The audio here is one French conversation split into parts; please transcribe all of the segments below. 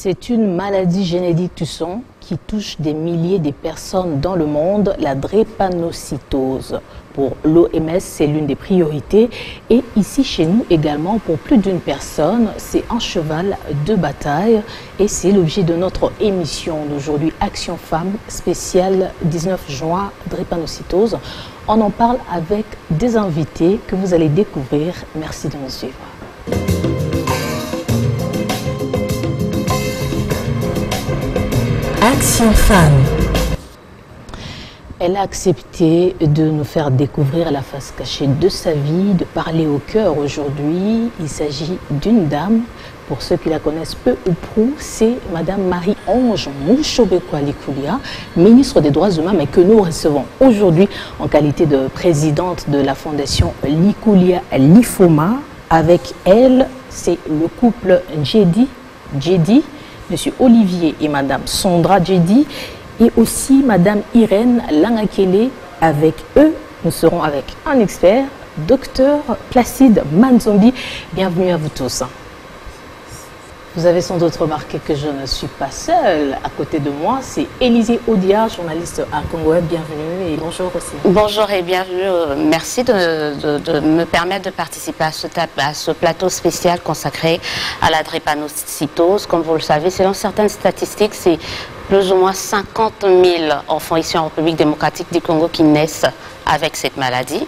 C'est une maladie génétique du sang qui touche des milliers de personnes dans le monde, la drépanocytose. Pour l'OMS, c'est l'une des priorités. Et ici, chez nous également, pour plus d'une personne, c'est un cheval de bataille. Et c'est l'objet de notre émission d'aujourd'hui, Action Femmes, spéciale 19 juin, drépanocytose. On en parle avec des invités que vous allez découvrir. Merci de nous suivre. Action Femme. Elle a accepté de nous faire découvrir la face cachée de sa vie, de parler au cœur aujourd'hui. Il s'agit d'une dame, pour ceux qui la connaissent peu ou prou, c'est Madame Marie-Ange Mouchobekwa Likulia, ministre des Droits Humains, mais que nous recevons aujourd'hui en qualité de présidente de la fondation Likulia Lifoma. Avec elle, c'est le couple Djedi, Monsieur Olivier et Madame Sandra Djedi, et aussi Madame Irène Langakele. Avec eux, nous serons avec un expert, Docteur Placide Manzombi. Bienvenue à vous tous. Vous avez sans doute remarqué que je ne suis pas seule. À côté de moi, c'est Élisée Odia, journaliste à Congo Web. Bienvenue et bonjour aussi. Bonjour et bienvenue. Merci de me permettre de participer à ce plateau spécial consacré à la drépanocytose. Comme vous le savez, selon certaines statistiques, c'est plus ou moins 50 000 enfants ici en République démocratique du Congo qui naissent avec cette maladie,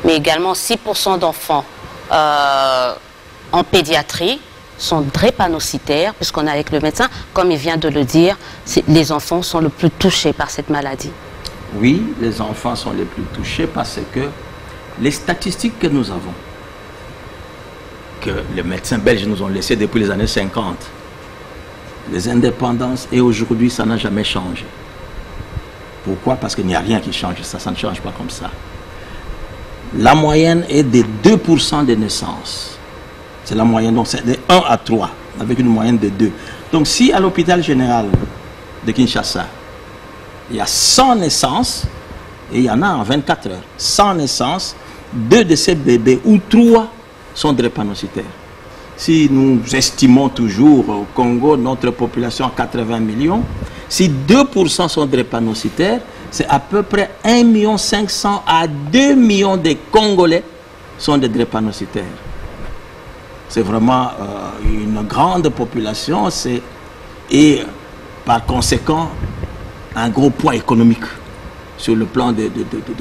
mais également 6% d'enfants en pédiatrie sont drépanocytaires, puisqu'on est avec le médecin, comme il vient de le dire, les enfants sont le plus touchés par cette maladie. Oui, les enfants sont les plus touchés parce que les statistiques que nous avons, que les médecins belges nous ont laissées depuis les années 50, les indépendances, et aujourd'hui ça n'a jamais changé. Pourquoi? Parce qu'il n'y a rien qui change, ça ne change pas comme ça. La moyenne est de 2% des naissances. C'est la moyenne, donc c'est de 1 à 3, avec une moyenne de 2. Donc si à l'hôpital général de Kinshasa, il y a 100 naissances, et il y en a en 24 heures, 100 naissances, 2 de ces bébés ou 3 sont drépanocytaires. Si nous estimons toujours au Congo notre population à 80 millions, si 2% sont drépanocytaires, c'est à peu près 1 500 000 à 2 millions de Congolais sont des drépanocytaires. C'est vraiment une grande population et par conséquent un gros poids économique sur le plan de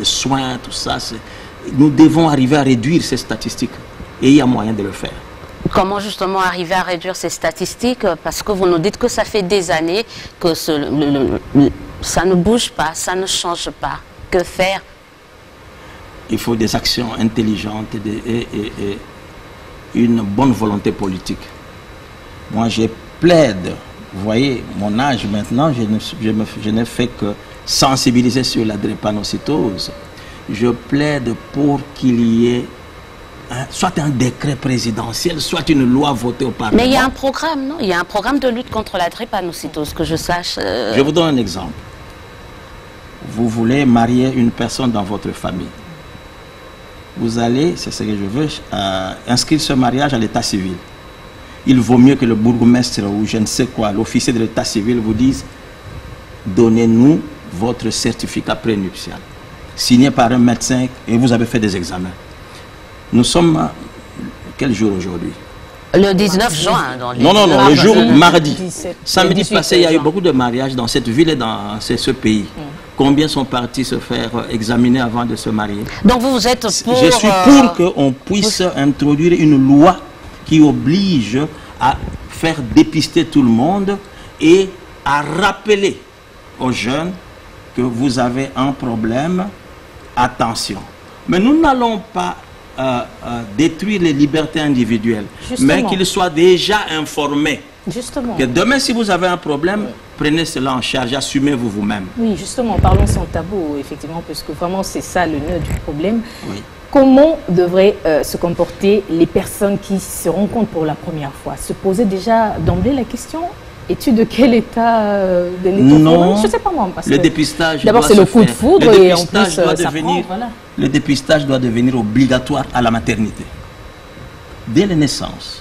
soins, tout ça. Nous devons arriver à réduire ces statistiques et il y a moyen de le faire. Comment justement arriver à réduire ces statistiques? Parce que vous nous dites que ça fait des années que ça ne bouge pas, ça ne change pas. Que faire? Il faut des actions intelligentes et une bonne volonté politique. Moi, je plaide, vous voyez, mon âge maintenant, je ne fais que sensibiliser sur la drépanocytose. Je plaide pour qu'il y ait soit un décret présidentiel, soit une loi votée au Parlement. Mais il y a un programme, non? Il y a un programme de lutte contre la drépanocytose, que je sache. Je vous donne un exemple. Vous voulez marier une personne dans votre famille. Vous allez, c'est ce que je veux, inscrire ce mariage à l'état civil. Il vaut mieux que le bourgmestre ou je ne sais quoi, l'officier de l'état civil vous dise donnez-nous votre certificat prénuptial, signé par un médecin et vous avez fait des examens. Nous sommes, quel jour aujourd'hui? Le 19 juin. Non, le jour mardi. Samedi passé, il y a eu beaucoup de mariages dans cette ville et dans ce pays. Combien sont partis se faire examiner avant de se marier? Donc vous êtes pour... Je suis pour qu'on puisse introduire une loi qui oblige à faire dépister tout le monde et à rappeler aux jeunes que vous avez un problème, attention. Mais nous n'allons pas détruire les libertés individuelles, mais qu'ils soient déjà informés. Justement. Que demain, si vous avez un problème, prenez cela en charge, assumez-vous vous-même. Oui, justement, parlons sans tabou, effectivement, puisque vraiment c'est ça le nœud du problème. Oui. Comment devraient se comporter les personnes qui se rencontrent pour la première fois? Se poser déjà d'emblée la question, es-tu de quel état de Non, je ne sais pas moi. Parce le que dépistage d'abord c'est le coup de foudre et en plus ça devenir, prend, voilà. Le dépistage doit devenir obligatoire à la maternité. Dès la naissance.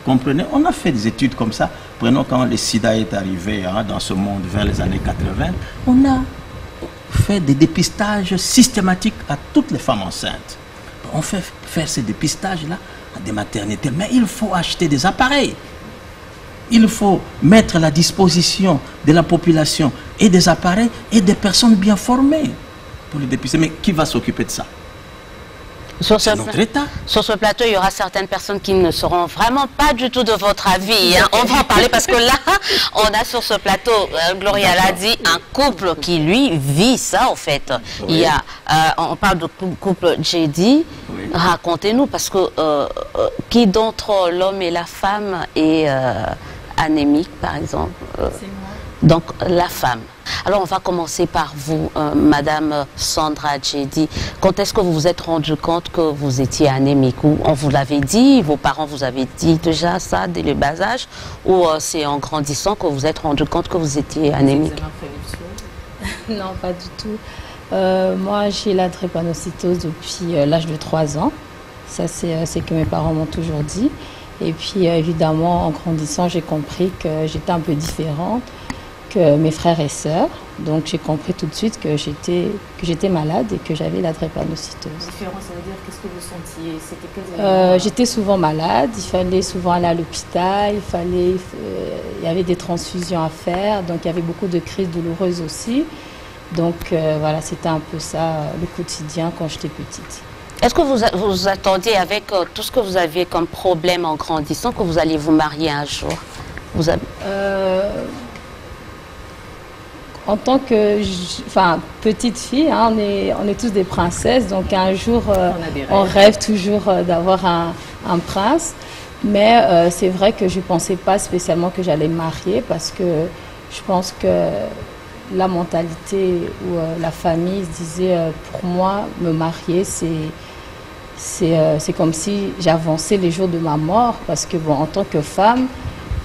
Comprenez, on a fait des études comme ça. Prenons quand le sida est arrivé dans ce monde vers les années 80, on a fait des dépistages systématiques à toutes les femmes enceintes. On fait faire ces dépistages-là à des maternités, mais il faut acheter des appareils. Il faut mettre à la disposition de la population et des appareils et des personnes bien formées pour les dépister. Mais qui va s'occuper de ça? Sur ce plateau, il y aura certaines personnes qui ne seront vraiment pas du tout de votre avis. Hein. On va en parler parce que là, on a sur ce plateau, Gloria l'a dit, un couple qui, lui, vit ça, en fait. Oui. Il y a, on parle de couple JD. Oui. Racontez-nous, parce que qui d'entre l'homme et la femme est anémique, par exemple? C'est moi. Donc, la femme. Alors, on va commencer par vous, Madame Sandra JD. Quand est-ce que vous vous êtes rendu compte que vous étiez anémique? Ou on vous l'avait dit, vos parents vous avaient dit déjà ça dès le bas âge? Ou c'est en grandissant que vous vous êtes rendu compte que vous étiez anémique? Non, pas du tout. Moi, j'ai la drépanocytose depuis l'âge de 3 ans. Ça, c'est que mes parents m'ont toujours dit. Et puis, évidemment, en grandissant, j'ai compris que j'étais un peu différente que mes frères et sœurs. Donc j'ai compris tout de suite que j'étais malade et que j'avais la drépanocytose. Différent, ça veut dire qu'est-ce que vous sentiez? C'était quel j'étais souvent malade, il fallait souvent aller à l'hôpital, il y avait des transfusions à faire, donc il y avait beaucoup de crises douloureuses aussi. Donc voilà, c'était un peu ça le quotidien quand j'étais petite. Est-ce que vous attendiez avec tout ce que vous aviez comme problème en grandissant que vous alliez vous marier un jour? En tant que petite fille, hein, on est tous des princesses, donc un jour, on rêve toujours d'avoir un prince. Mais c'est vrai que je ne pensais pas spécialement que j'allais me marier parce que je pense que la mentalité ou la famille se disait, pour moi, me marier, c'est comme si j'avançais les jours de ma mort parce que, bon, en tant que femme,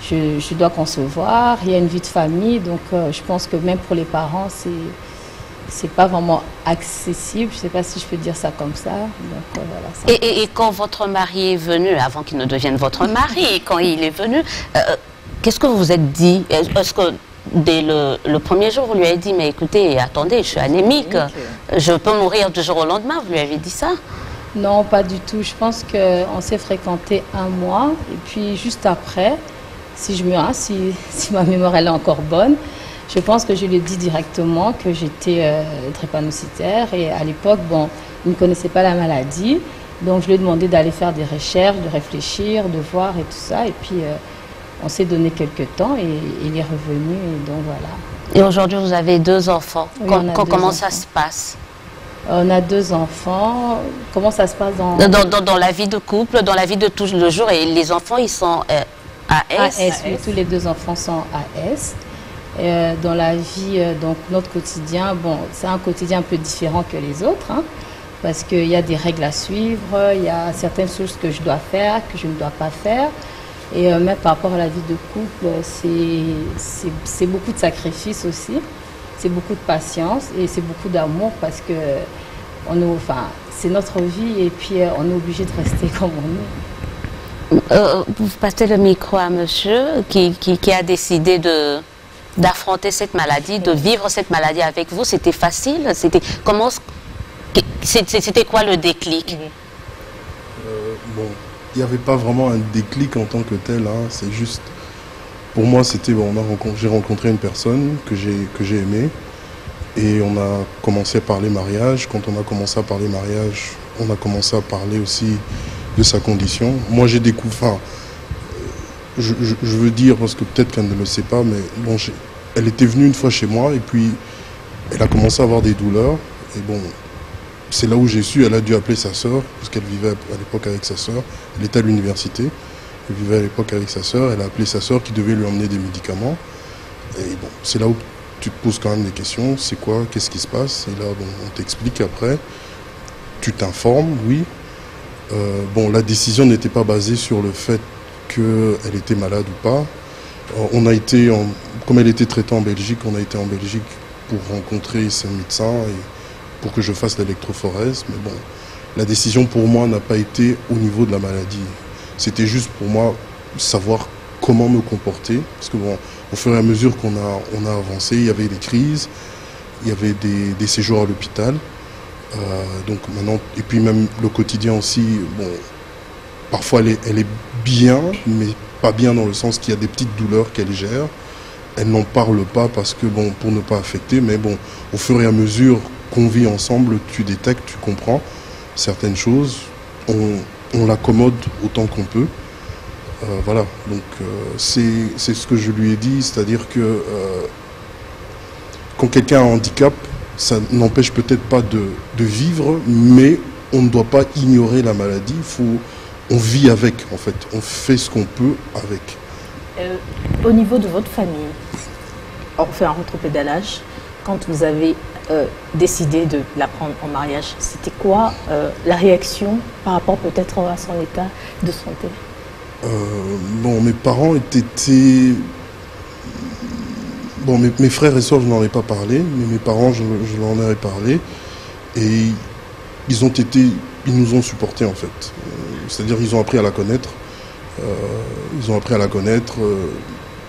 je dois concevoir, il y a une vie de famille, donc je pense que même pour les parents, c'est pas vraiment accessible, je ne sais pas si je peux dire ça comme ça. Donc, voilà, ça. Et quand votre mari est venu, avant qu'il ne devienne votre mari, quand il est venu, qu'est-ce que vous vous êtes dit? Est-ce que dès le premier jour, vous lui avez dit, mais écoutez, attendez, je suis anémique, je peux mourir du jour au lendemain, vous lui avez dit ça? Non, pas du tout. Je pense qu'on s'est fréquenté 1 mois, et puis juste après, si ma mémoire elle est encore bonne, je pense que je lui ai dit directement que j'étais drépanocytaire et à l'époque, bon, il ne connaissait pas la maladie, donc je lui ai demandé d'aller faire des recherches, de réfléchir, de voir et tout ça, et puis on s'est donné quelques temps et il est revenu, et donc voilà. Et aujourd'hui, vous avez 2 enfants. Oui, comment ça se passe? On a 2 enfants. Comment ça se passe dans la vie de couple, dans la vie de tous le jour, et les enfants, ils sont... AS, oui, tous les 2 enfants sont AS. Dans la vie, donc notre quotidien, bon, c'est un quotidien un peu différent que les autres, hein, parce qu'il y a des règles à suivre, il y a certaines choses que je dois faire, que je ne dois pas faire. Et même par rapport à la vie de couple, c'est beaucoup de sacrifices aussi, c'est beaucoup de patience et c'est beaucoup d'amour parce que c'est notre vie et puis on est obligé de rester comme on est. Vous passez le micro à monsieur qui a décidé d'affronter cette maladie, de vivre cette maladie avec vous. C'était facile? C'était quoi le déclic? Bon, il n'y avait pas vraiment un déclic en tant que tel. Hein. C'est juste, pour moi, c'était bon, j'ai rencontré une personne que j'ai aimée et on a commencé à parler mariage. Quand on a commencé à parler mariage, on a commencé à parler aussi de sa condition. Moi, j'ai découvert, je veux dire, parce que peut-être qu'elle ne le sait pas, mais bon, elle était venue une fois chez moi et puis elle a commencé à avoir des douleurs. Et bon, c'est là où j'ai su, elle a dû appeler sa sœur, parce qu'elle vivait à l'époque avec sa sœur. Elle était à l'université, elle vivait à l'époque avec sa sœur. Elle a appelé sa sœur qui devait lui emmener des médicaments. Et bon, c'est là où tu te poses quand même des questions. C'est quoi? Qu'est-ce qui se passe? Et là, bon, on t'explique après. Tu t'informes, oui. Bon, la décision n'était pas basée sur le fait qu'elle était malade ou pas. On a été, comme elle était traitée en Belgique, on a été en Belgique pour rencontrer ses médecins et pour que je fasse l'électrophorèse. Mais bon, la décision pour moi n'a pas été au niveau de la maladie. C'était juste pour moi savoir comment me comporter. Parce que bon, au fur et à mesure qu'on a avancé, il y avait des crises, il y avait des séjours à l'hôpital. Donc maintenant, et puis même le quotidien aussi, bon, parfois elle est bien, mais pas bien dans le sens qu'il y a des petites douleurs qu'elle gère. Elle n'en parle pas parce que, bon, pour ne pas affecter, mais bon, au fur et à mesure qu'on vit ensemble, tu détectes, tu comprends certaines choses. On l'accommode autant qu'on peut. Voilà, donc c'est ce que je lui ai dit, c'est-à-dire que quand quelqu'un a un handicap, ça n'empêche peut-être pas de vivre, mais on ne doit pas ignorer la maladie. On vit avec, en fait. On fait ce qu'on peut avec. Au niveau de votre famille, on fait un rétropédalage. Quand vous avez décidé de la prendre en mariage, c'était quoi la réaction par rapport peut-être à son état de santé? Bon, mes parents étaient... Bon, mes frères et sœurs, je n'en ai pas parlé, mais mes parents, je leur en ai parlé. Et ils nous ont supportés, en fait. C'est-à-dire qu'ils ont appris à la connaître. Ils ont appris à la connaître,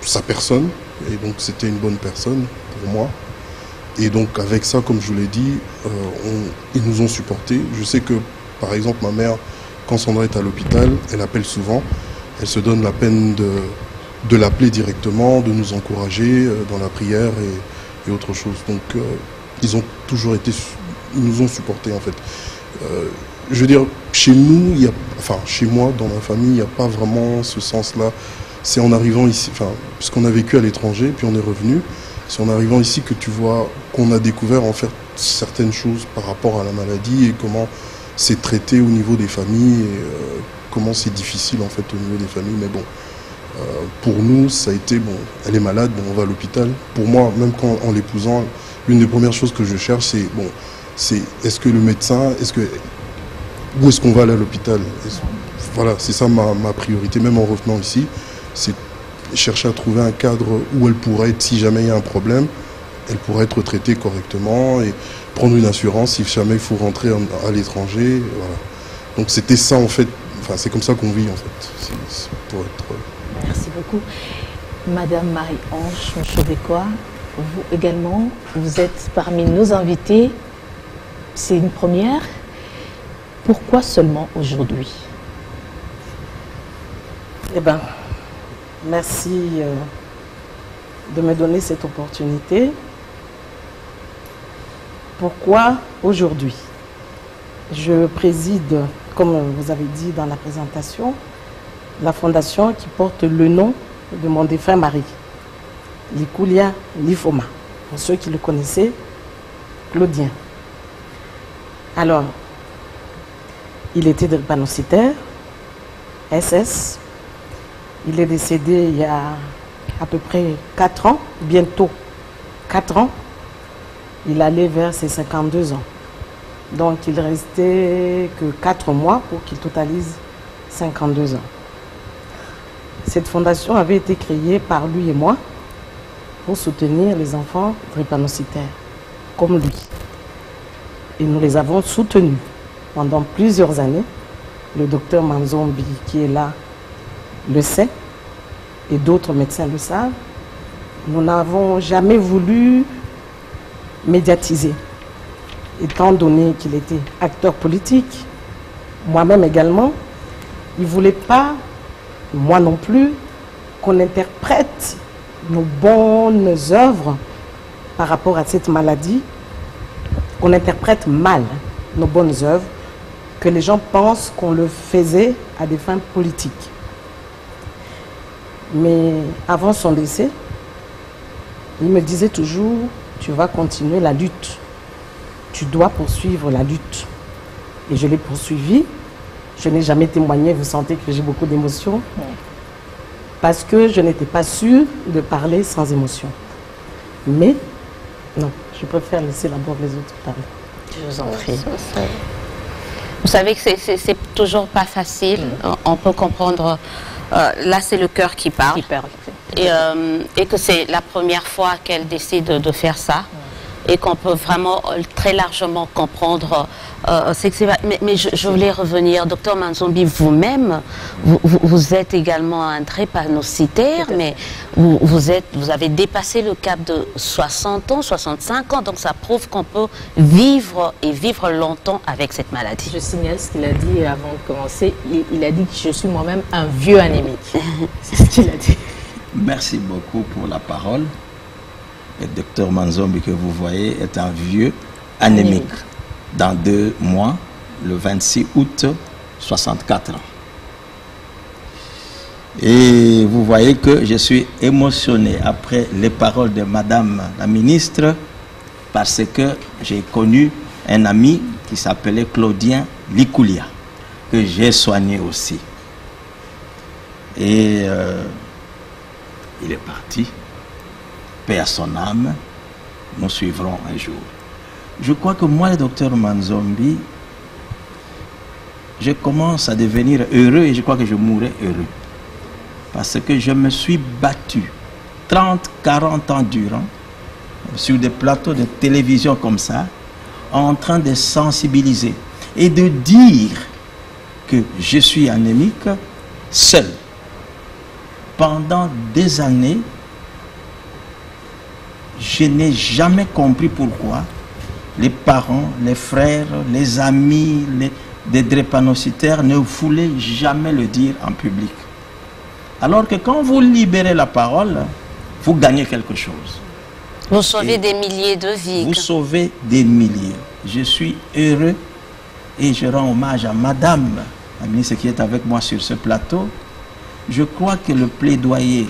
sa personne. Et donc, c'était une bonne personne pour moi. Et donc, avec ça, comme je vous l'ai dit, ils nous ont supportés. Je sais que, par exemple, ma mère, quand Sandra est à l'hôpital, elle appelle souvent. Elle se donne la peine de l'appeler directement, de nous encourager dans la prière et autre chose. Donc, ils ont toujours été... Ils nous ont supportés, en fait. Je veux dire, chez nous, chez moi, dans ma famille, il n'y a pas vraiment ce sens-là. C'est en arrivant ici, puisqu'on a vécu à l'étranger, puis on est revenu, c'est en arrivant ici que tu vois qu'on a découvert en fait certaines choses par rapport à la maladie et comment c'est traité au niveau des familles et comment c'est difficile en fait au niveau des familles. Mais bon, pour nous, ça a été, bon, elle est malade, bon, on va à l'hôpital. Pour moi, même en l'épousant, l'une des premières choses que je cherche, c'est, bon, est-ce que le médecin, où est-ce qu'on va aller à l'hôpital? Voilà, c'est ça ma priorité, même en revenant ici, c'est chercher à trouver un cadre où elle pourrait être, si jamais il y a un problème, elle pourrait être traitée correctement et prendre une assurance si jamais il faut rentrer à l'étranger. Voilà. Donc c'était ça en fait, c'est comme ça qu'on vit en fait. Pour être... Merci beaucoup. Madame Marie-Ange Mouchobekwa, vous également, vous êtes parmi nos invités. C'est une première. Pourquoi seulement aujourd'hui? Eh bien, merci de me donner cette opportunité. Pourquoi aujourd'hui? Je préside, comme vous avez dit dans la présentation, la fondation qui porte le nom de mon défunt mari, Likulia Lifoma. Pour ceux qui le connaissaient, Claudien. Alors, il était drépanocytaire, SS. Il est décédé il y a à peu près 4 ans, bientôt 4 ans. Il allait vers ses 52 ans. Donc il restait que 4 mois pour qu'il totalise 52 ans. Cette fondation avait été créée par lui et moi pour soutenir les enfants drépanocytaires, comme lui. Et nous les avons soutenus pendant plusieurs années. Le docteur Manzombi, qui est là, le sait, et d'autres médecins le savent. Nous n'avons jamais voulu médiatiser, étant donné qu'il était acteur politique, moi-même également. Il ne voulait pas, moi non plus, qu'on interprète nos bonnes œuvres par rapport à cette maladie, qu'on interprète mal nos bonnes œuvres, que les gens pensent qu'on le faisait à des fins politiques. Mais avant son décès, il me disait toujours, tu vas continuer la lutte. Tu dois poursuivre la lutte. Et je l'ai poursuivi. Je n'ai jamais témoigné, vous sentez que j'ai beaucoup d'émotions. Parce que je n'étais pas sûre de parler sans émotion. Mais, non, je préfère laisser d'abord les autres parler. Je vous en prie. Vous savez que c'est toujours pas facile. On peut comprendre... là, c'est le cœur qui parle. Et que c'est la première fois qu'elle décide de faire ça. et qu'on peut vraiment très largement comprendre. Mais je voulais revenir, docteur Manzombi, vous-même, vous êtes également un drépanocytaire, mais vous avez dépassé le cap de 60 ans, 65 ans, donc ça prouve qu'on peut vivre et vivre longtemps avec cette maladie. Je signale ce qu'il a dit avant de commencer. Il a dit que je suis moi-même un vieux anémique. C'est ce qu'il a dit. Merci beaucoup pour la parole. Le docteur Manzombi que vous voyez est un vieux anémique. Dans 2 mois, le 26 août, 64 ans. Et vous voyez que je suis émotionné après les paroles de Madame la ministre, parce que j'ai connu un ami qui s'appelait Claudien Likoulia, que j'ai soigné aussi. Et il est parti, paix à son âme, nous suivrons un jour. Je crois que moi, le docteur Manzombi, je commence à devenir heureux et je crois que je mourrai heureux. Parce que je me suis battu 30, 40 ans durant sur des plateaux de télévision comme ça, en train de sensibiliser et de dire que je suis anémique seul. Pendant des années, je n'ai jamais compris pourquoi les parents, les frères, les amis, des drépanocytaires ne voulaient jamais le dire en public. Alors que quand vous libérez la parole, vous gagnez quelque chose. Vous sauvez des milliers de vies. Vous sauvez des milliers. Je suis heureux et je rends hommage à Madame la ministre qui est avec moi sur ce plateau. Je crois que le plaidoyer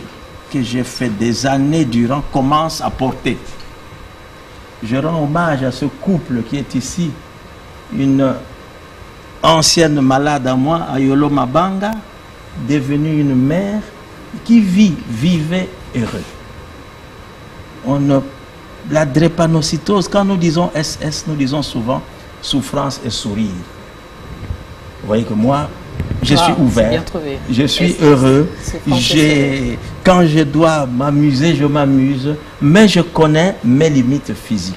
que j'ai fait des années durant commence à porter. Je rends hommage à ce couple qui est ici, une ancienne malade à moi, Ayolo Mabanga, devenue une mère qui vivait heureux. La drépanocytose, quand nous disons SS, nous disons souvent souffrance et sourire. Vous voyez que moi, je suis ouvert, je suis heureux, quand je dois m'amuser, je m'amuse, mais je connais mes limites physiques.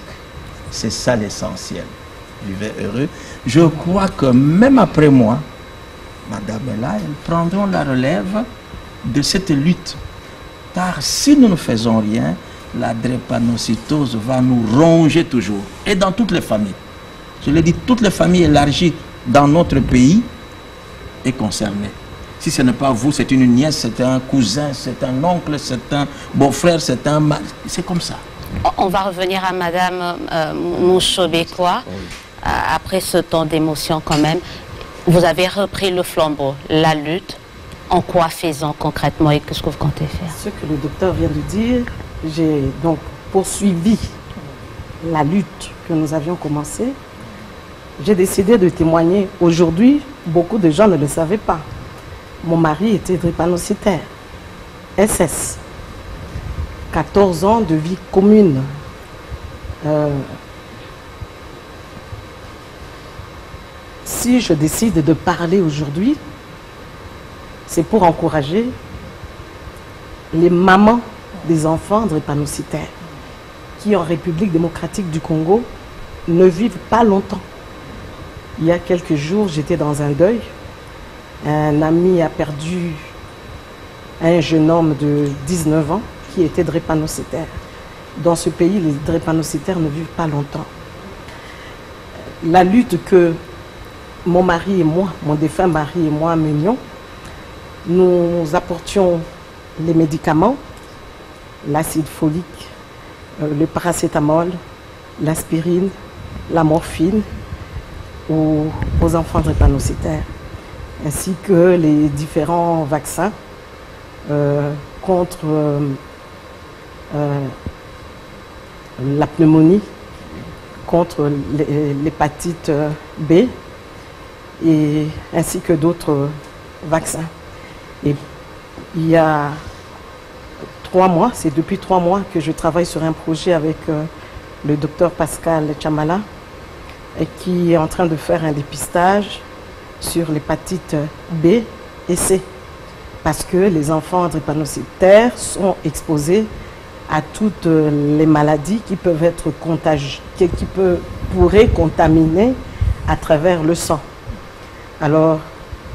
C'est ça l'essentiel. Vivez heureux. Je crois que même après moi, Madame est là, elles prendront la relève de cette lutte. Car si nous ne faisons rien, la drépanocytose va nous ronger toujours. Et dans toutes les familles. Je l'ai dit, toutes les familles élargies dans notre pays est concernée. Si ce n'est pas vous, c'est une nièce, c'est un cousin, c'est un oncle, c'est un beau-frère, c'est un mari. C'est comme ça. On va revenir à Madame Mouchobekwa, après ce temps d'émotion quand même. Vous avez repris le flambeau, la lutte. En quoi faisons concrètement et qu'est-ce que vous comptez faire? Ce que le docteur vient de dire, j'ai donc poursuivi la lutte que nous avions commencée. J'ai décidé de témoigner. Aujourd'hui, beaucoup de gens ne le savaient pas. Mon mari était drépanocytaire, SS. 14 ans de vie commune. Si je décide de parler aujourd'hui, c'est pour encourager les mamans des enfants drépanocytaires qui, en République démocratique du Congo, ne vivent pas longtemps. Il y a quelques jours, j'étais dans un deuil. Un ami a perdu un jeune homme de 19 ans qui était drépanocytaire. Dans ce pays, les drépanocytaires ne vivent pas longtemps. La lutte que mon mari et moi, mon défunt mari et moi menions, nous apportions les médicaments, l'acide folique, le paracétamol, l'aspirine, la morphine aux enfants drépanocytaires, ainsi que les différents vaccins contre la pneumonie, contre l'hépatite B, et ainsi que d'autres vaccins. Et il y a 3 mois, c'est depuis 3 mois que je travaille sur un projet avec le docteur Pascal Chamala, et qui est en train de faire un dépistage sur l'hépatite B et C, parce que les enfants drépanocytaires sont exposés à toutes les maladies qui peuvent être contagieuses, qui pourraient contaminer à travers le sang. Alors,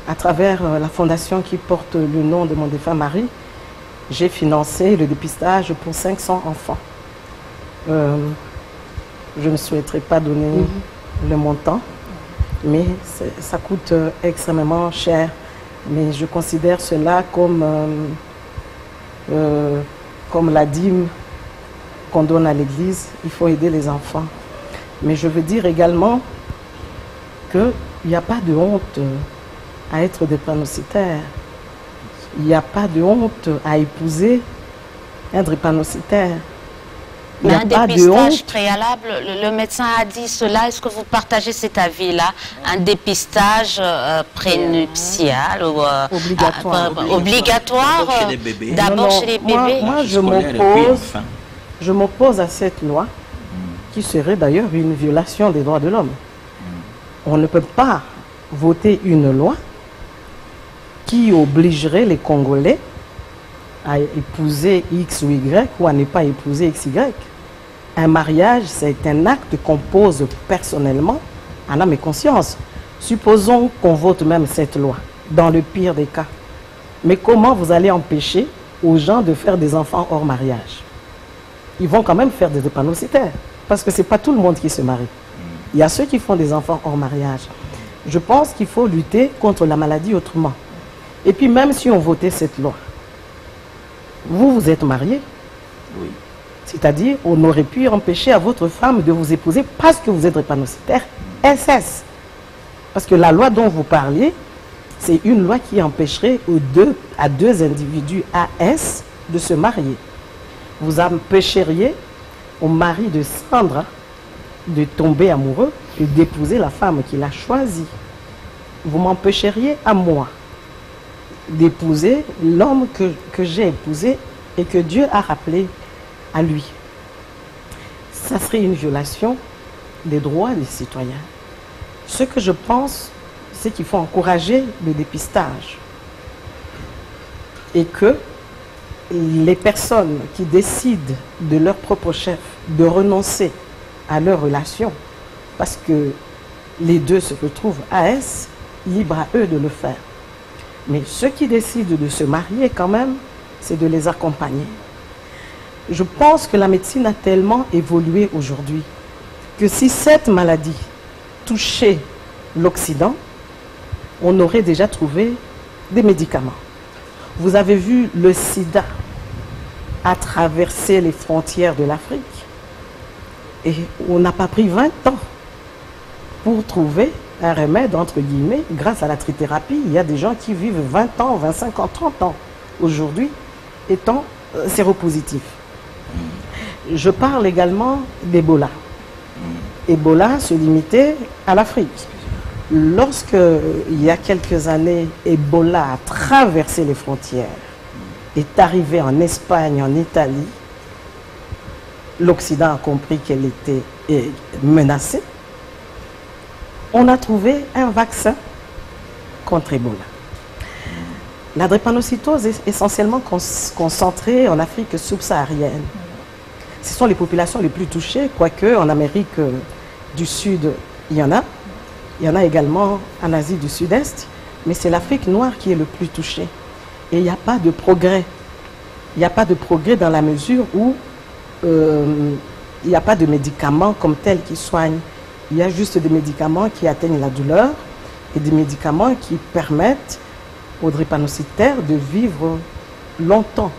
à travers la fondation qui porte le nom de mon défunt mari, j'ai financé le dépistage pour 500 enfants. Je ne souhaiterais pas donner le montant, mais ça coûte extrêmement cher. Mais je considère cela comme la dîme qu'on donne à l'église. Il faut aider les enfants. Mais je veux dire également qu'il n'y a pas de honte à être drépanocytaire. Il n'y a pas de honte à épouser un drépanocytaire. Mais un dépistage préalable, le médecin a dit cela. Est-ce que vous partagez cet avis-là? Un dépistage prénuptial ou obligatoire d'abord chez les bébés? Moi, je m'oppose à cette loi qui serait d'ailleurs une violation des droits de l'homme. On ne peut pas voter une loi qui obligerait les Congolais à épouser X ou Y ou à ne pas épouser X, Y. Un mariage, c'est un acte qu'on pose personnellement, en âme et conscience. Supposons qu'on vote même cette loi, dans le pire des cas. Mais comment vous allez empêcher aux gens de faire des enfants hors mariage? Ils vont quand même faire des drépanocytaires, parce que ce n'est pas tout le monde qui se marie. Il y a ceux qui font des enfants hors mariage. Je pense qu'il faut lutter contre la maladie autrement. Et puis même si on votait cette loi, vous êtes marié. Oui. C'est-à-dire, on aurait pu empêcher à votre femme de vous épouser parce que vous êtes drépanocytaire SS. Parce que la loi dont vous parliez, c'est une loi qui empêcherait à deux individus AS de se marier. Vous empêcheriez au mari de Sandra de tomber amoureux et d'épouser la femme qu'il a choisie. Vous m'empêcheriez à moi d'épouser l'homme que j'ai épousé et que Dieu a rappelé à lui. Ça serait une violation des droits des citoyens. Ce que je pense, c'est qu'il faut encourager le dépistage et que les personnes qui décident de leur propre chef de renoncer à leur relation, parce que les deux se retrouvent AS, libre à eux de le faire. Mais ceux qui décident de se marier quand même, c'est de les accompagner. Je pense que la médecine a tellement évolué aujourd'hui que si cette maladie touchait l'Occident, on aurait déjà trouvé des médicaments. Vous avez vu le sida a traversé les frontières de l'Afrique et on n'a pas pris 20 ans pour trouver un remède, entre guillemets, grâce à la trithérapie. Il y a des gens qui vivent 20 ans, 25 ans, 30 ans aujourd'hui étant séropositifs. Je parle également d'Ebola. Ebola se limitait à l'Afrique. Lorsque, il y a quelques années, Ebola a traversé les frontières, est arrivé en Espagne, en Italie, l'Occident a compris qu'elle était menacée. On a trouvé un vaccin contre Ebola. La drépanocytose est essentiellement concentrée en Afrique subsaharienne. Ce sont les populations les plus touchées, quoique en Amérique du Sud, il y en a. Il y en a également en Asie du Sud-Est, mais c'est l'Afrique noire qui est le plus touchée. Et il n'y a pas de progrès. Il n'y a pas de progrès dans la mesure où il n'y a pas de médicaments comme tels qui soignent. Il y a juste des médicaments qui atteignent la douleur et des médicaments qui permettent aux drépanocytaires de vivre longtemps.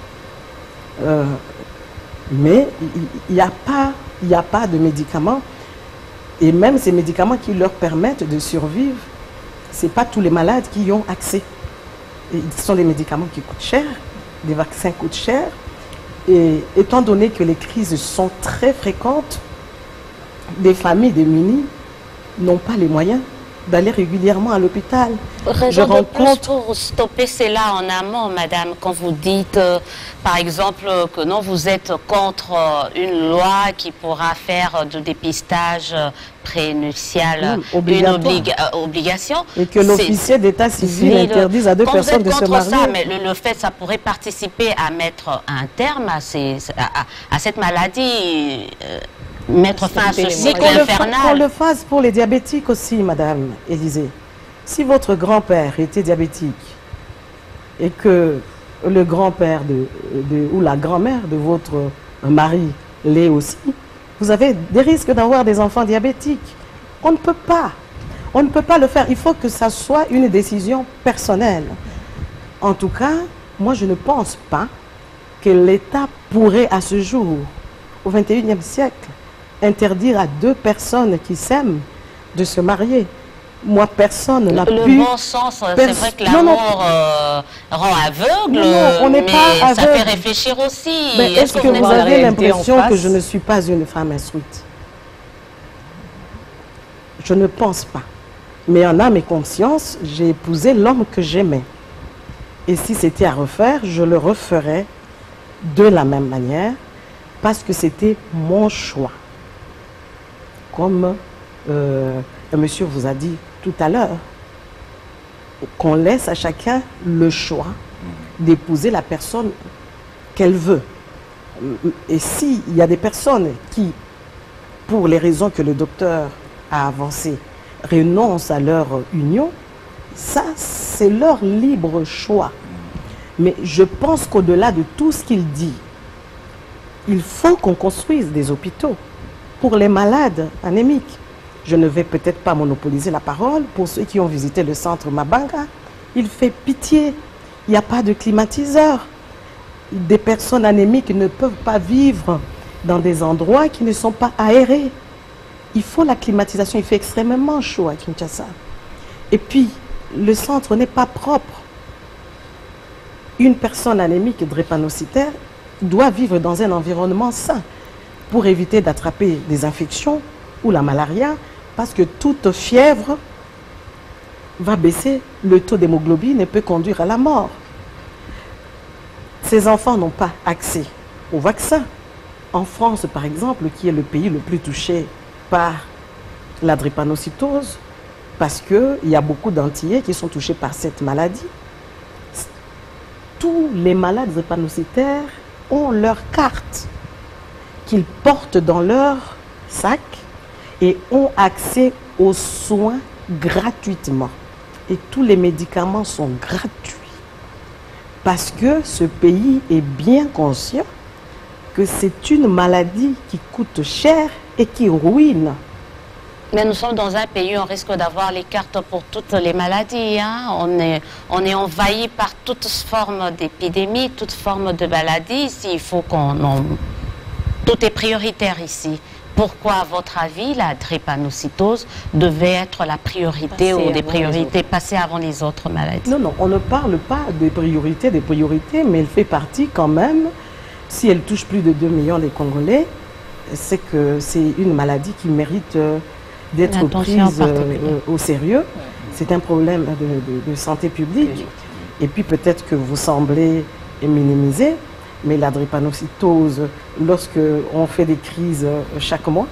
Mais il n'y a pas de médicaments. Et même ces médicaments qui leur permettent de survivre, ce n'est pas tous les malades qui y ont accès. Et ce sont des médicaments qui coûtent cher, des vaccins coûtent cher. Et étant donné que les crises sont très fréquentes, des familles démunies n'ont pas les moyens d'aller régulièrement à l'hôpital. Raison de plus pour stopper cela en amont, madame, quand vous dites, par exemple, que non, vous êtes contre une loi qui pourra faire du dépistage prénuptial une obligation. Et que l'officier d'état civil interdise à deux personnes de se marier. Ça, mais le fait, ça pourrait participer à mettre un terme à cette maladie. Mettre fin à ce cycle infernal. Qu'on le fasse pour les diabétiques aussi, madame Élisée. Si votre grand-père était diabétique et que le grand-père ou la grand-mère de votre mari l'est aussi, vous avez des risques d'avoir des enfants diabétiques. On ne peut pas. On ne peut pas le faire. Il faut que ça soit une décision personnelle. En tout cas, moi je ne pense pas que l'État pourrait à ce jour, au XXIe siècle, interdire à deux personnes qui s'aiment de se marier. Moi, personne n'a pu... Le bon sens, c'est vrai que l'amour rend aveugle, on n'est pas aveugle. Ça fait réfléchir aussi. Mais est-ce que vous avez l'impression que je ne suis pas une femme instruite? Je ne pense pas. Mais en âme et conscience, j'ai épousé l'homme que j'aimais. Et si c'était à refaire, je le referais de la même manière, parce que c'était mon choix. Comme monsieur vous a dit tout à l'heure, qu'on laisse à chacun le choix d'épouser la personne qu'elle veut. Et s'il y a des personnes qui, pour les raisons que le docteur a avancées, renoncent à leur union, ça, c'est leur libre choix. Mais je pense qu'au-delà de tout ce qu'il dit, il faut qu'on construise des hôpitaux pour les malades anémiques. Je ne vais peut-être pas monopoliser la parole. Pour ceux qui ont visité le centre Mabanga, il fait pitié. Il n'y a pas de climatiseur. Des personnes anémiques ne peuvent pas vivre dans des endroits qui ne sont pas aérés. Il faut la climatisation. Il fait extrêmement chaud à Kinshasa. Et puis, le centre n'est pas propre. Une personne anémique drépanocytaire doit vivre dans un environnement sain pour éviter d'attraper des infections ou la malaria, parce que toute fièvre va baisser le taux d'hémoglobine et peut conduire à la mort. Ces enfants n'ont pas accès au vaccin. En France, par exemple, qui est le pays le plus touché par la drépanocytose, parce qu'il y a beaucoup d'Antillais qui sont touchés par cette maladie, tous les malades drépanocytaires ont leur carte qu'ils portent dans leur sac et ont accès aux soins gratuitement. Et tous les médicaments sont gratuits. Parce que ce pays est bien conscient que c'est une maladie qui coûte cher et qui ruine. Mais nous sommes dans un pays où on risque d'avoir les cartes pour toutes les maladies. Hein. On est envahi par toutes formes d'épidémies, toutes formes de maladies. Il faut tout est prioritaire ici. Pourquoi, à votre avis, la drépanocytose devait être la priorité ou des priorités passées avant les autres maladies? Non, non, on ne parle pas des priorités, mais elle fait partie quand même, si elle touche plus de 2 millions de Congolais, c'est que c'est une maladie qui mérite d'être prise au sérieux. C'est un problème de santé publique. Et puis peut-être que vous semblez minimiser, mais la drépanocytose, lorsque on fait des crises chaque mois,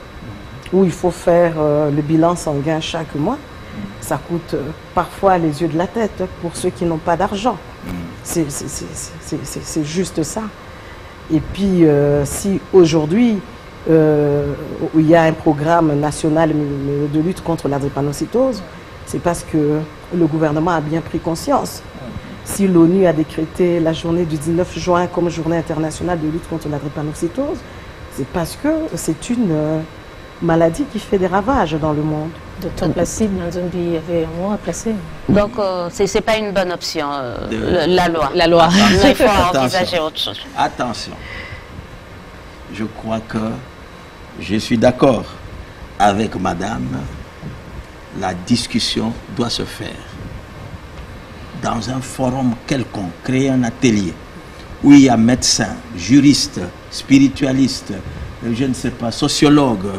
où il faut faire le bilan sanguin chaque mois, ça coûte parfois les yeux de la tête pour ceux qui n'ont pas d'argent. C'est juste ça. Et puis, si aujourd'hui, il y a un programme national de lutte contre la drépanocytose, c'est parce que le gouvernement a bien pris conscience. Si l'ONU a décrété la journée du 19 juin comme journée internationale de lutte contre la drépanocytose, c'est parce que c'est une maladie qui fait des ravages dans le monde. Docteur Placide, dans un pays, il y avait un mot à placer. Donc, ce n'est pas une bonne option, la loi. La loi. Il faut envisager autre chose. Attention. Je crois que je suis d'accord avec madame. La discussion doit se faire dans un forum quelconque, créer un atelier où il y a médecins, juristes, spiritualistes, je ne sais pas, sociologues,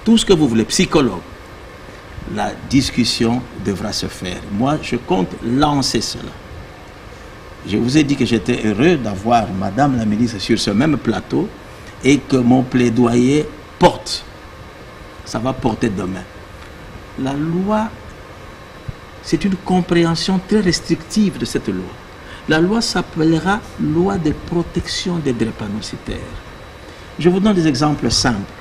tout ce que vous voulez, psychologues, la discussion devra se faire. Moi, je compte lancer cela. Je vous ai dit que j'étais heureux d'avoir Madame la ministre sur ce même plateau et que mon plaidoyer porte. Ça va porter demain. La loi, c'est une compréhension très restrictive de cette loi. La loi s'appellera loi de protection des drépanocytaires. Je vous donne des exemples simples.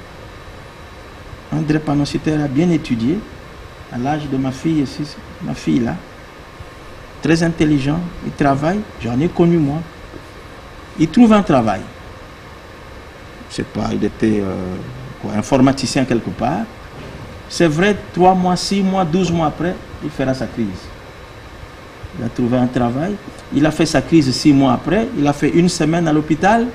Un drépanocytaire a bien étudié, à l'âge de ma fille ici, ma fille là, très intelligent, il travaille, j'en ai connu moi. Il trouve un travail. Je sais pas, il était informaticien quelque part. C'est vrai, 3 mois, 6 mois, 12 mois après, il fera sa crise. Il a trouvé un travail, il a fait sa crise 6 mois après, il a fait 1 semaine à l'hôpital.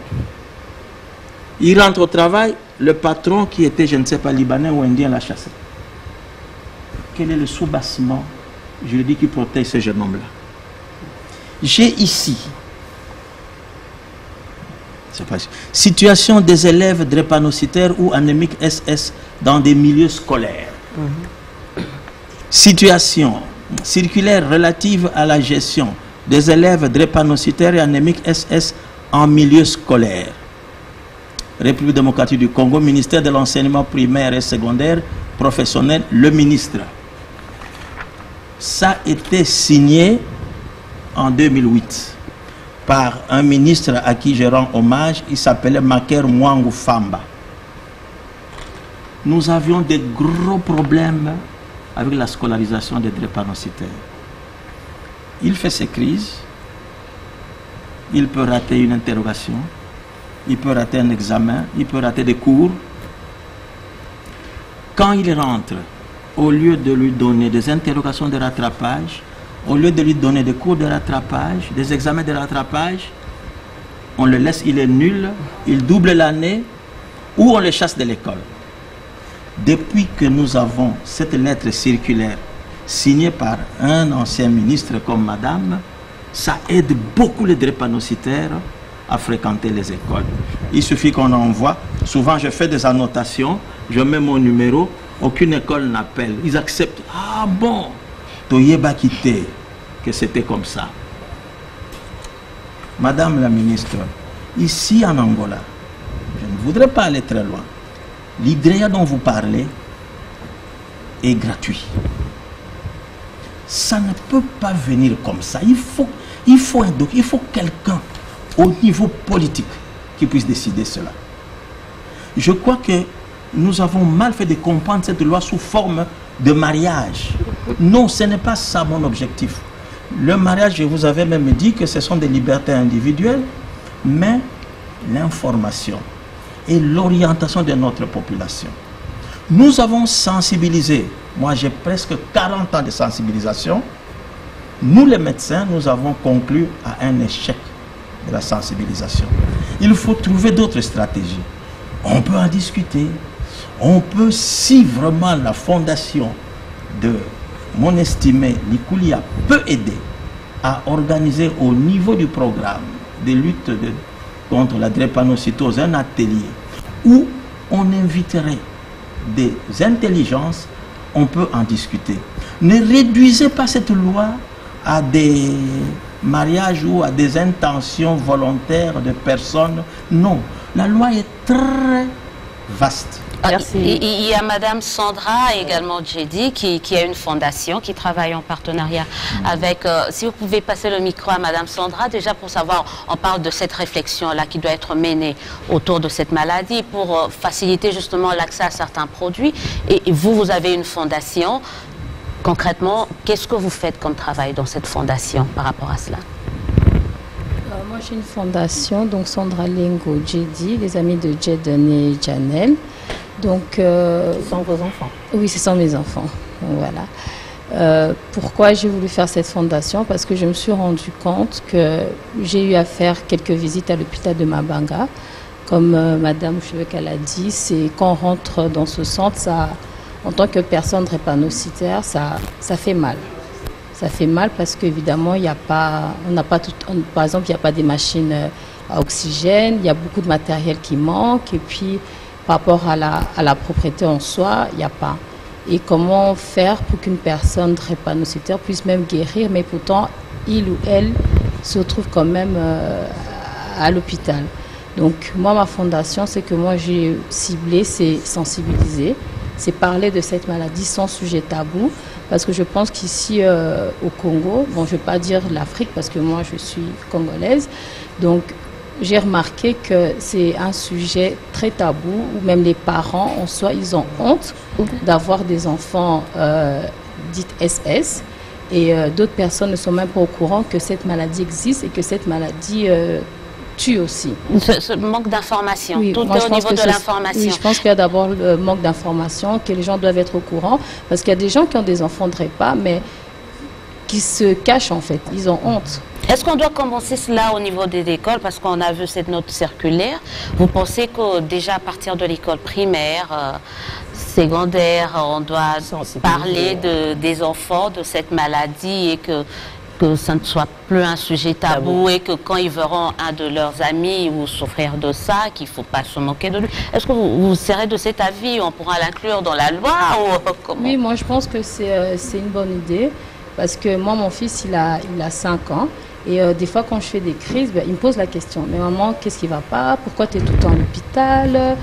Il rentre au travail, le patron qui était, je ne sais pas, libanais ou indien l'a chassé. Quel est le soubassement juridique qui protège ce jeune homme-là? J'ai ici, situation des élèves drépanocytaires ou anémiques SS dans des milieux scolaires. Situation circulaire relative à la gestion des élèves drépanocytaires et anémiques SS en milieu scolaire. République démocratique du Congo, ministère de l'enseignement primaire et secondaire, professionnel, le ministre. Ça a été signé en 2008 par un ministre à qui je rends hommage, il s'appelait Maker Mwangu Famba. Nous avions des gros problèmes avec la scolarisation des drépanocytaires. Il fait ses crises, il peut rater une interrogation, il peut rater un examen, il peut rater des cours. Quand il rentre, au lieu de lui donner des interrogations de rattrapage, au lieu de lui donner des cours de rattrapage, des examens de rattrapage, on le laisse, il est nul, il double l'année, ou on le chasse de l'école. Depuis que nous avons cette lettre circulaire signée par un ancien ministre comme madame, ça aide beaucoup les drépanocytaires à fréquenter les écoles. Il suffit qu'on envoie, souvent je fais des annotations, je mets mon numéro, aucune école n'appelle. Ils acceptent. Ah bon, Toyeba quitté, que c'était comme ça. Madame la ministre, ici en Angola, je ne voudrais pas aller très loin. L'IDREA dont vous parlez est gratuit. Ça ne peut pas venir comme ça. Il faut quelqu'un au niveau politique qui puisse décider cela. Je crois que nous avons mal fait de comprendre cette loi sous forme de mariage. Non, ce n'est pas ça mon objectif. Le mariage, je vous avais même dit que ce sont des libertés individuelles, mais l'information et l'orientation de notre population. Nous avons sensibilisé, moi j'ai presque 40 ans de sensibilisation, nous les médecins, nous avons conclu à un échec de la sensibilisation. Il faut trouver d'autres stratégies. On peut en discuter. On peut, si vraiment la fondation de mon estimé Likulia peut aider à organiser au niveau du programme de lutte contre la drépanocytose un atelier où on inviterait des intelligences, on peut en discuter. Ne réduisez pas cette loi à des mariages ou à des intentions volontaires de personnes. Non, la loi est très vaste. Merci. Il y a Madame Sandra également Djedi qui a une fondation qui travaille en partenariat avec, si vous pouvez passer le micro à Madame Sandra, déjà pour savoir, on parle de cette réflexion-là qui doit être menée autour de cette maladie pour faciliter justement l'accès à certains produits. Et vous, vous avez une fondation. Concrètement, qu'est-ce que vous faites comme travail dans cette fondation par rapport à cela? Moi, j'ai une fondation, donc Sandra Lengo Djedi, les amis de Jeden et Janel. Donc, ce sont vos enfants? Oui, ce sont mes enfants. Voilà. Pourquoi j'ai voulu faire cette fondation? Parce que je me suis rendu compte que j'ai eu à faire quelques visites à l'hôpital de Mabanga. Comme Madame Cheveux l'a dit, c'est quand on rentre dans ce centre, ça, en tant que personne drépanocytaire, ça fait mal. Ça fait mal parce qu'évidemment, il n'y a pas, on n'a pas tout, par exemple, il n'y a pas des machines à oxygène, il y a beaucoup de matériel qui manque, et puis par rapport à la propriété en soi, il n'y a pas. et comment faire pour qu'une personne drépanocytaire puisse même guérir, mais pourtant, il ou elle se retrouve quand même à l'hôpital. Donc, moi, ma fondation, c'est que moi, j'ai ciblé, c'est sensibiliser, c'est parler de cette maladie sans sujet tabou, parce que je pense qu'ici, au Congo, bon, je ne vais pas dire l'Afrique, parce que moi, je suis congolaise, donc, j'ai remarqué que c'est un sujet très tabou, où même les parents, en soi, ils ont honte d'avoir des enfants dites SS. Et d'autres personnes ne sont même pas au courant que cette maladie existe et que cette maladie tue aussi. Ce manque d'information, oui, tout est au niveau de l'information. Oui, je pense qu'il y a d'abord le manque d'information, que les gens doivent être au courant, parce qu'il y a des gens qui ont des enfants DREPA, mais qui se cachent en fait, ils ont honte. Est-ce qu'on doit commencer cela au niveau des écoles? Parce qu'on a vu cette note circulaire. Vous pensez que déjà à partir de l'école primaire, secondaire, on doit parler des enfants de cette maladie et que ça ne soit plus un sujet tabou et que quand ils verront un de leurs amis ou souffrir de ça, qu'il ne faut pas se moquer de lui. Est-ce que vous serez de cet avis? On pourra l'inclure dans la loi ou comment? Oui, moi je pense que c'est une bonne idée. Parce que moi, mon fils, il a 5 ans. Et des fois, quand je fais des crises, ben, il me pose la question. Mais maman, qu'est-ce qui ne va pas? Pourquoi tu es tout le temps à l'hôpital?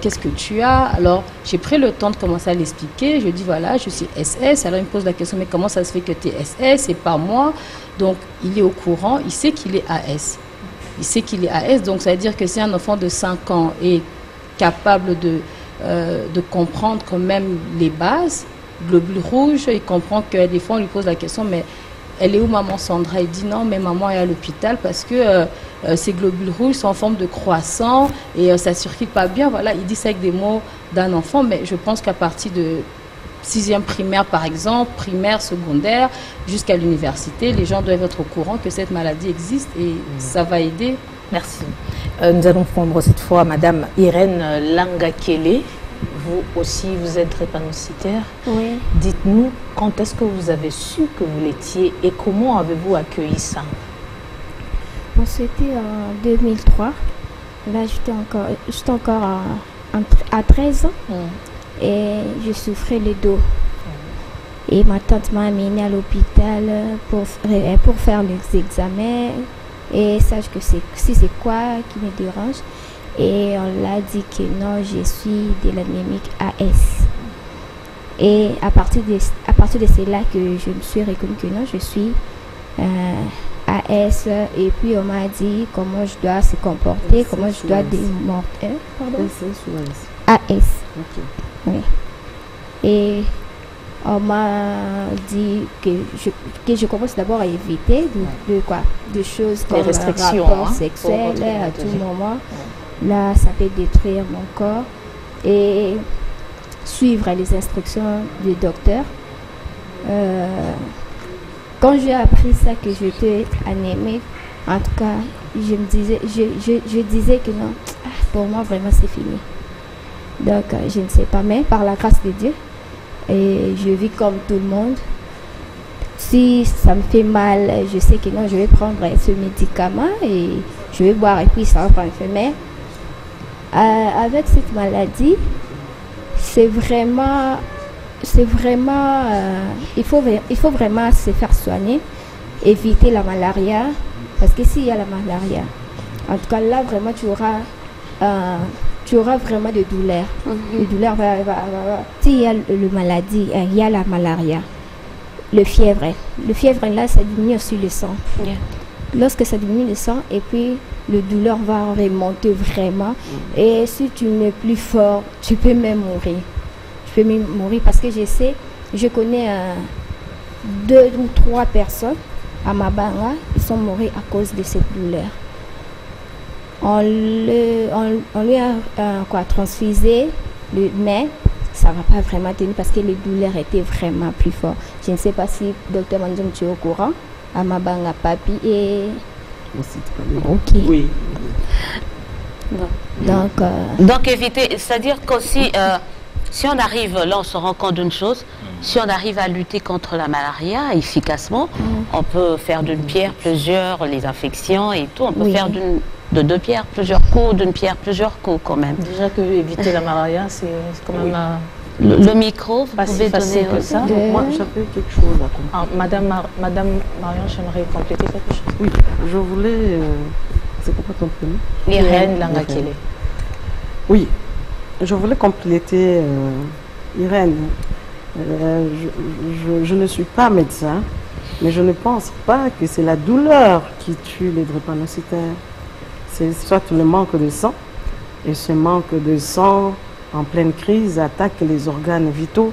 Qu'est-ce que tu as? Alors, j'ai pris le temps de commencer à l'expliquer. Je dis, voilà, je suis SS. Alors, il me pose la question, mais comment ça se fait que tu es SS et pas moi? Donc, il est au courant. Il sait qu'il est AS. Il sait qu'il est AS. Donc, ça veut dire que si un enfant de 5 ans est capable de comprendre quand même les bases, globule rouge, il comprend que des fois on lui pose la question, mais elle est où maman Sandra? Il dit non, mais maman est à l'hôpital parce que ces globules rouges sont en forme de croissant et ça ne circule pas bien. Voilà, il dit ça avec des mots d'un enfant, mais je pense qu'à partir de 6e primaire par exemple, primaire, secondaire, jusqu'à l'université, les gens doivent être au courant que cette maladie existe et ça va aider. Merci. Nous allons prendre cette fois Madame Irène Langakele. Vous aussi, vous êtes drépanocytaire. Oui. Dites-nous, quand est-ce que vous avez su que vous l'étiez et comment avez-vous accueilli ça? Bon, c'était en 2003. Là, j'étais encore à 13 ans et je souffrais le dos. Et ma tante m'a amenée à l'hôpital pour faire les examens et sache que c'est quoi qui me dérange. Et on l'a dit que non, je suis de l'anémique AS. Et à partir de cela que je me suis reconnue que non, je suis AS. Et puis on m'a dit comment je dois se comporter, comment je dois démonter. AS. Okay. Oui. Et on m'a dit que je commence d'abord à éviter de choses comme rapport sexuel à tout moment. Là, ça peut détruire mon corps et suivre les instructions du docteur. Quand j'ai appris ça, que j'étais anémique, en tout cas, je disais que non, pour moi vraiment c'est fini. Donc, je ne sais pas, mais par la grâce de Dieu, et je vis comme tout le monde. Si ça me fait mal, je sais que non, je vais prendre ce médicament et je vais boire et puis ça va pas me faire mal. Avec cette maladie, c'est vraiment il faut vraiment se faire soigner, éviter la malaria, parce que s'il y a la malaria, en tout cas là vraiment tu auras vraiment des douleurs. Les douleurs s'il y a le maladie, il y a la malaria, le fièvre là ça diminue aussi le sang. Lorsque ça diminue le sang et puis le douleur va remonter vraiment et si tu n'es plus fort, tu peux même mourir. Tu peux même mourir parce que je connais 2 ou 3 personnes à Mabanga, ils sont morts à cause de cette douleur. On lui a transfusé, mais ça ne va pas vraiment tenir parce que les douleurs étaient vraiment plus fortes. Je ne sais pas si Dr Manzom tu es au courant. À Mabanga Papi et ok. Oui. Donc éviter, c'est-à-dire qu'aussi si on arrive, là on se rend compte d'une chose, si on arrive à lutter contre la malaria efficacement, on peut faire d'une pierre plusieurs, les infections et tout, on peut faire de 2 pierres plusieurs coups, d'une pierre plusieurs coups quand même. Déjà que éviter la malaria, c'est quand même Le micro, vous Pas si pouvez facile donner que ça. Moi, j'avais quelque chose à compléter. Ah, Madame Marion, j'aimerais compléter quelque chose. Oui, je voulais... c'est quoi ton prénom? Irène Langakele. Oui, je voulais compléter Irène. Je ne suis pas médecin, mais je ne pense pas que c'est la douleur qui tue les drépanocytaires. C'est soit le manque de sang, et ce manque de sang en pleine crise attaque les organes vitaux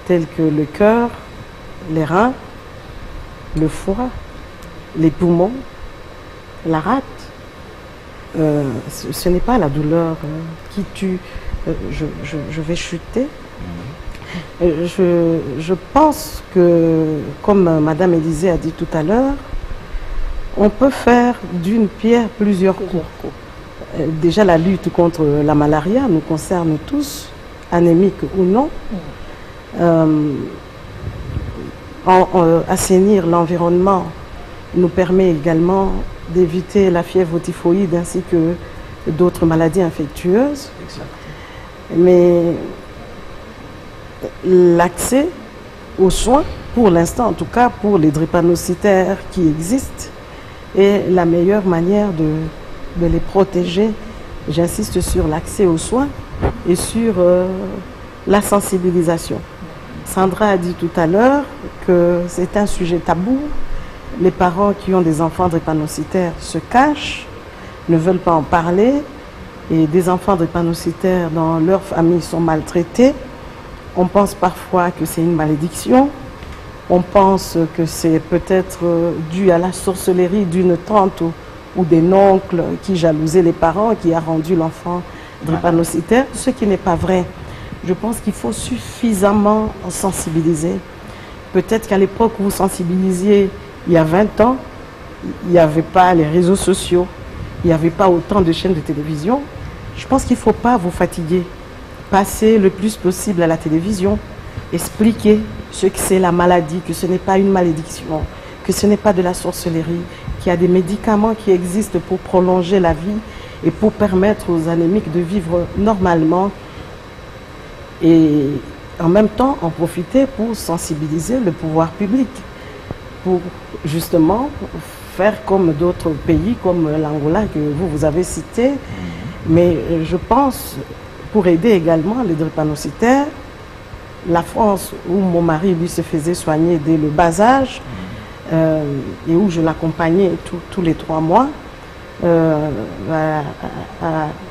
tels que le cœur, les reins, le foie, les poumons, la rate. Ce n'est pas la douleur qui tue. Je vais chuter. Je pense que, comme Madame Élisée a dit tout à l'heure, on peut faire d'une pierre plusieurs coups. Déjà, la lutte contre la malaria nous concerne tous, anémiques ou non. Assainir l'environnement nous permet également d'éviter la fièvre typhoïde ainsi que d'autres maladies infectieuses. Mais l'accès aux soins, pour l'instant en tout cas pour les drépanocytaires qui existent, est la meilleure manière de les protéger. J'insiste sur l'accès aux soins et sur la sensibilisation. Sandra a dit tout à l'heure que c'est un sujet tabou. Les parents qui ont des enfants drépanocytaires se cachent, ne veulent pas en parler, et des enfants drépanocytaires dans leur famille sont maltraités. On pense parfois que c'est une malédiction. On pense que c'est peut-être dû à la sorcellerie d'une tante ou d'un oncle qui jalousait les parents, qui a rendu l'enfant drépanocytaire, ce qui n'est pas vrai. Je pense qu'il faut suffisamment sensibiliser. Peut-être qu'à l'époque où vous sensibilisiez, il y a 20 ans, il n'y avait pas les réseaux sociaux, il n'y avait pas autant de chaînes de télévision. Je pense qu'il ne faut pas vous fatiguer. Passez le plus possible à la télévision, expliquez ce que c'est la maladie, que ce n'est pas une malédiction, que ce n'est pas de la sorcellerie, qu'il y a des médicaments qui existent pour prolonger la vie et pour permettre aux anémiques de vivre normalement. Et en même temps, en profiter pour sensibiliser le pouvoir public, pour justement faire comme d'autres pays, comme l'Angola que vous avez cité. Mais je pense, pour aider également les drépanocytaires, la France, où mon mari lui se faisait soigner dès le bas âge, et où je l'accompagnais tous les 3 mois,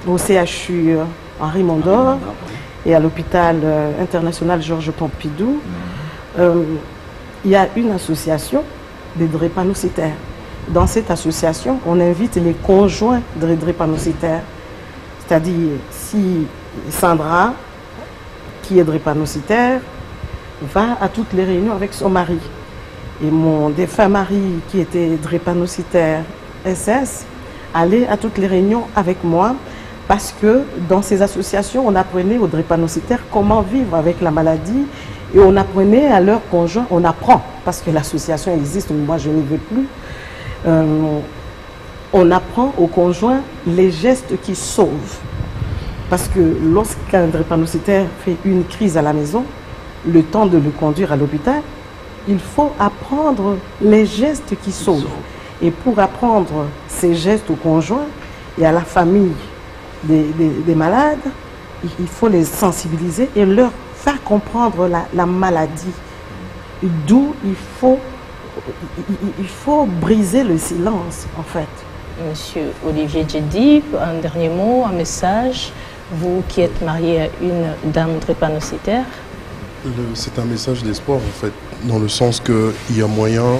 au CHU Henri Mondor et à l'hôpital international Georges Pompidou, il y a une association des drépanocytaires. Dans cette association, on invite les conjoints des drépanocytaires. C'est-à-dire, si Sandra, qui est drépanocytaire, va à toutes les réunions avec son mari. Et mon défunt mari, qui était drépanocytaire SS, allait à toutes les réunions avec moi parce que dans ces associations, on apprenait aux drépanocytaires comment vivre avec la maladie et on apprenait à leurs conjoints, on apprend, parce que l'association existe, mais moi je n'y vais plus, on apprend aux conjoints les gestes qui sauvent. Parce que lorsqu'un drépanocytaire fait une crise à la maison, le temps de le conduire à l'hôpital, il faut apprendre les gestes qui sauvent. Et pour apprendre ces gestes aux conjoints et à la famille des malades, il faut les sensibiliser et leur faire comprendre la maladie. D'où il faut briser le silence, en fait. Monsieur Olivier Djedi, un dernier mot, un message, vous qui êtes marié à une dame drépanocytaire. C'est un message d'espoir, en fait, dans le sens qu'il y a moyen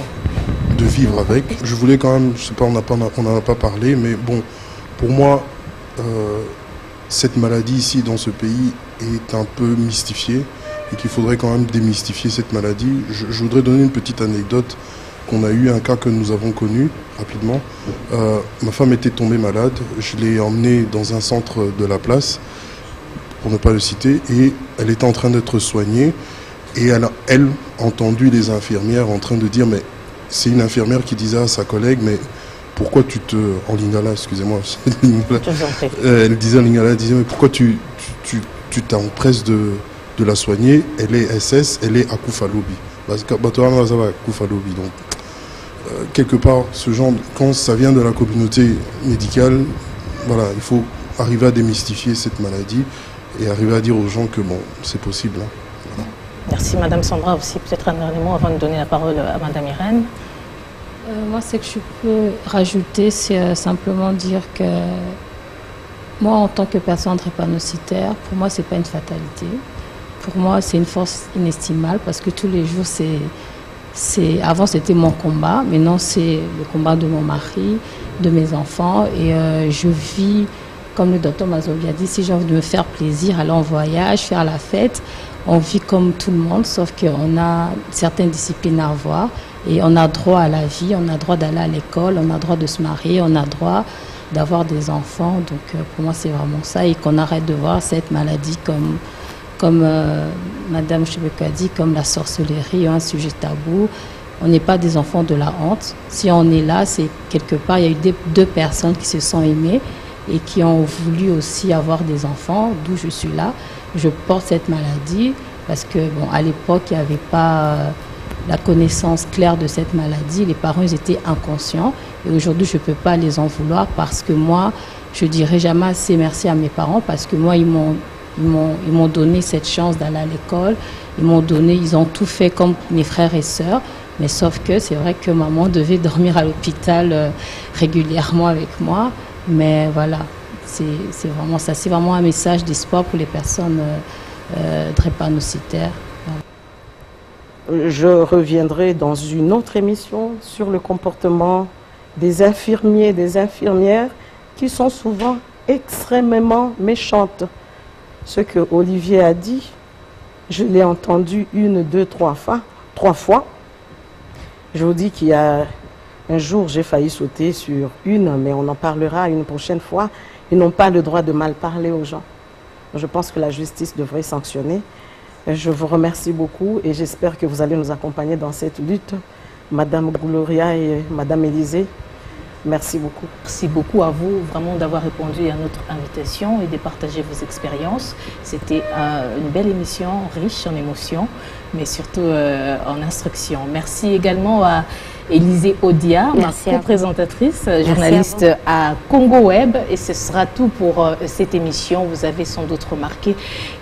de vivre avec. Je voulais quand même, je sais pas, on n'en a pas parlé, mais bon, pour moi, cette maladie ici, dans ce pays, est un peu mystifiée et qu'il faudrait quand même démystifier cette maladie. Je voudrais donner une petite anecdote qu'on a eu, un cas que nous avons connu rapidement. Ma femme était tombée malade, je l'ai emmenée dans un centre de la place, pour ne pas le citer, et elle était en train d'être soignée, et elle a entendu les infirmières en train de dire, mais c'est une infirmière qui disait à sa collègue, mais pourquoi tu te... En lingala, excusez-moi. Elle disait en lingala, elle disait, mais pourquoi tu t'empresses de de la soigner, elle est SS, elle est Akufalobi. Donc, quelque part, ce genre, quand ça vient de la communauté médicale, voilà, il faut arriver à démystifier cette maladie et arriver à dire aux gens que bon, c'est possible. Hein. Voilà. Merci Madame Sandra aussi. Peut-être un dernier mot avant de donner la parole à Madame Irène. Moi, ce que je peux rajouter, c'est simplement dire que moi, en tant que personne drépanocytaire, pour moi, c'est pas une fatalité. Pour moi, c'est une force inestimable parce que tous les jours, avant, c'était mon combat. Maintenant, c'est le combat de mon mari, de mes enfants. Et je vis, comme le docteur Mazovi a dit, si j'ai envie de me faire plaisir, aller en voyage, faire la fête, on vit comme tout le monde, sauf qu'on a certaines disciplines à avoir. Et on a droit à la vie, on a droit d'aller à l'école, on a droit de se marier, on a droit d'avoir des enfants. Donc pour moi, c'est vraiment ça. Et qu'on arrête de voir cette maladie comme Madame Chebeko a dit, comme la sorcellerie, un sujet tabou. On n'est pas des enfants de la honte. Si on est là, c'est quelque part, il y a eu deux personnes qui se sont aimées et qui ont voulu aussi avoir des enfants, d'où je suis là. Je porte cette maladie parce que, bon, à l'époque, il n'y avait pas la connaissance claire de cette maladie. Les parents, ils étaient inconscients. Et aujourd'hui, je ne peux pas les en vouloir parce que moi, je ne dirai jamais assez merci à mes parents parce que moi, ils m'ont donné cette chance d'aller à l'école. Ils ont tout fait comme mes frères et sœurs. Mais sauf que c'est vrai que maman devait dormir à l'hôpital régulièrement avec moi. Mais voilà, c'est vraiment ça. C'est vraiment un message d'espoir pour les personnes drépanocytaires. Je reviendrai dans une autre émission sur le comportement des infirmiers et des infirmières qui sont souvent extrêmement méchantes. Ce que Olivier a dit, je l'ai entendu 1, 2, 3 fois. Je vous dis qu'il y a un jour, j'ai failli sauter sur mais on en parlera une prochaine fois. Ils n'ont pas le droit de mal parler aux gens. Je pense que la justice devrait sanctionner. Je vous remercie beaucoup et j'espère que vous allez nous accompagner dans cette lutte. Madame Gloria et Madame Élisée, merci beaucoup. Merci beaucoup à vous vraiment d'avoir répondu à notre invitation et de partager vos expériences. C'était une belle émission, riche en émotions, mais surtout en instruction. Merci également à Élisée Odia, ma co-présentatrice, journaliste à Congo Web. Et ce sera tout pour cette émission. Vous avez sans doute remarqué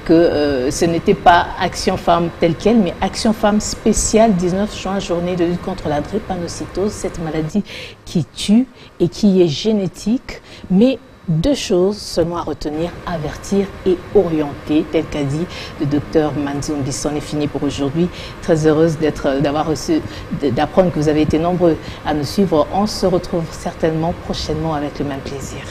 que ce n'était pas Action Femmes telle quelle, mais Action Femmes spéciale 19 juin, journée de lutte contre la drépanocytose, cette maladie qui tue et qui est génétique, mais 2 choses seulement à retenir, avertir et orienter, tel qu'a dit le docteur Manzoumbi. C'en est fini pour aujourd'hui. Très heureuse d'apprendre que vous avez été nombreux à nous suivre. On se retrouve certainement prochainement avec le même plaisir.